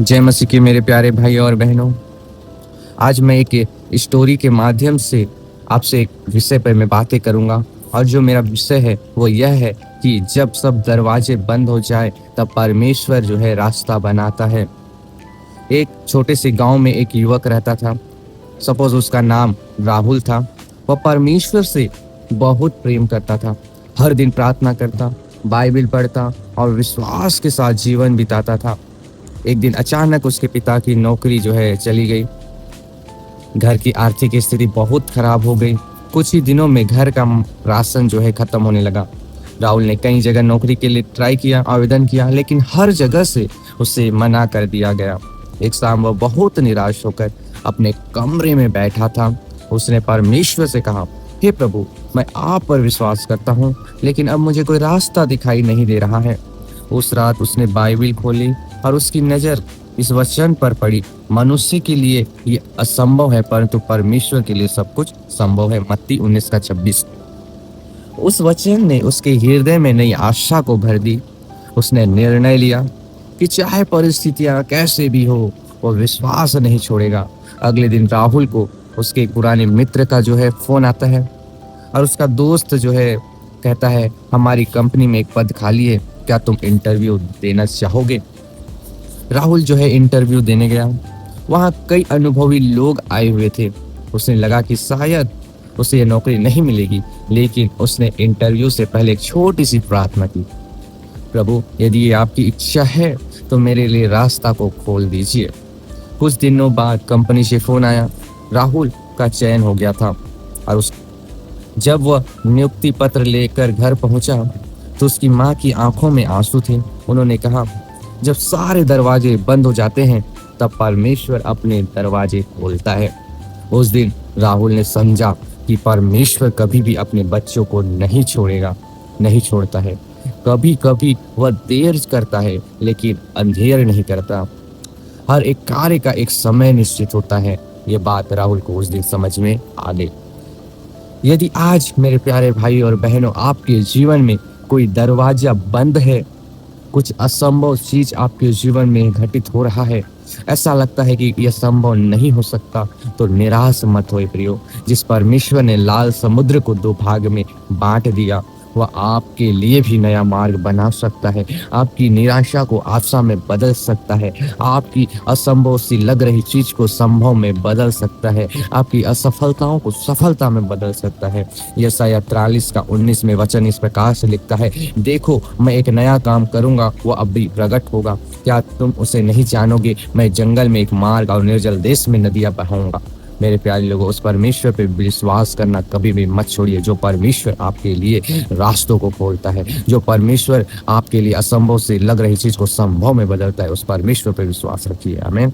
जय मसीह के मेरे प्यारे भाई और बहनों। आज मैं एक स्टोरी के माध्यम से आपसे एक विषय पर मैं बातें करूंगा। और जो मेरा विषय है वो यह है कि जब सब दरवाजे बंद हो जाए तब परमेश्वर जो है रास्ता बनाता है। एक छोटे से गांव में एक युवक रहता था। सपोज उसका नाम राहुल था। वह परमेश्वर से बहुत प्रेम करता था। हर दिन प्रार्थना करता, बाइबल पढ़ता और विश्वास के साथ जीवन बिताता था। एक दिन अचानक उसके पिता की नौकरी जो है चली गई। घर की आर्थिक स्थिति बहुत खराब हो गई। कुछ ही दिनों में घर का राशन जो है खत्म होने लगा। राहुल ने कई जगह नौकरी के लिए ट्राई किया, आवेदन किया, लेकिन हर जगह से उसे मना कर दिया गया। एक शाम वह बहुत निराश होकर अपने कमरे में बैठा था। उसने परमेश्वर से कहा, हे प्रभु, मैं आप पर विश्वास करता हूँ, लेकिन अब मुझे कोई रास्ता दिखाई नहीं दे रहा है। उस रात उसने बाइबल खोली और उसकी नजर इस वचन पर पड़ी, मनुष्य के लिए ये असंभव है परंतु परमेश्वर के लिए सब कुछ संभव है। मत्ती 19:26। उस वचन ने उसके हृदय में नई आशा को भर दी। उसने निर्णय लिया कि चाहे परिस्थितियां कैसे भी हो, वो विश्वास नहीं छोड़ेगा। अगले दिन राहुल को उसके पुराने मित्र का जो है फोन आता है और उसका दोस्त जो है कहता है, हमारी कंपनी में एक पद खाली है, क्या तुम इंटरव्यू देना चाहोगे? राहुल जो है इंटरव्यू देने गया। वहाँ कई अनुभवी लोग आए हुए थे। उसने लगा कि शायद उसे ये नौकरी नहीं मिलेगी, लेकिन उसने इंटरव्यू से पहले एक छोटी सी प्रार्थना की, प्रभु, यदि ये आपकी इच्छा है तो मेरे लिए रास्ता को खोल दीजिए। कुछ दिनों बाद कंपनी से फोन आया। राहुल का चयन हो गया था और जब वह नियुक्ति पत्र लेकर घर पहुंचा तो उसकी माँ की आंखों में आंसू थे। उन्होंने कहा, जब सारे दरवाजे बंद हो जाते हैं तब परमेश्वर अपने दरवाजे खोलता है। उस दिन राहुल ने समझा कि परमेश्वर कभी भी अपने बच्चों को नहीं छोड़ेगा, नहीं छोड़ता है। कभी कभी वह देर करता है लेकिन अंधेर नहीं करता। हर एक कार्य का एक समय निश्चित होता है। ये बात राहुल को उस दिन समझ में आ गई। यदि आज मेरे प्यारे भाई और बहनों आपके जीवन में कोई दरवाजा बंद है, कुछ असंभव चीज आपके जीवन में घटित हो रहा है, ऐसा लगता है कि यह संभव नहीं हो सकता, तो निराश मत होए प्रियो। जिस परमेश्वर ने लाल समुद्र को दो भाग में बांट दिया, वह आपके लिए भी नया मार्ग बना सकता है। आपकी निराशा को आशा में बदल सकता है। आपकी असंभव सी लग रही चीज को संभव में बदल सकता है। आपकी असफलताओं को सफलता में बदल सकता है। यशायाह 43:19 में वचन इस प्रकार से लिखता है, देखो मैं एक नया काम करूंगा, वह अभी प्रकट होगा, क्या तुम उसे नहीं जानोगे? मैं जंगल में एक मार्ग और निर्जल देश में नदियां बहाऊंगा। मेरे प्यारे लोगों, उस परमेश्वर पे विश्वास करना कभी भी मत छोड़िए, जो परमेश्वर आपके लिए रास्तों को खोलता है, जो परमेश्वर आपके लिए असंभव से लग रही चीज को संभव में बदलता है। उस परमेश्वर पे विश्वास रखिए। आमीन।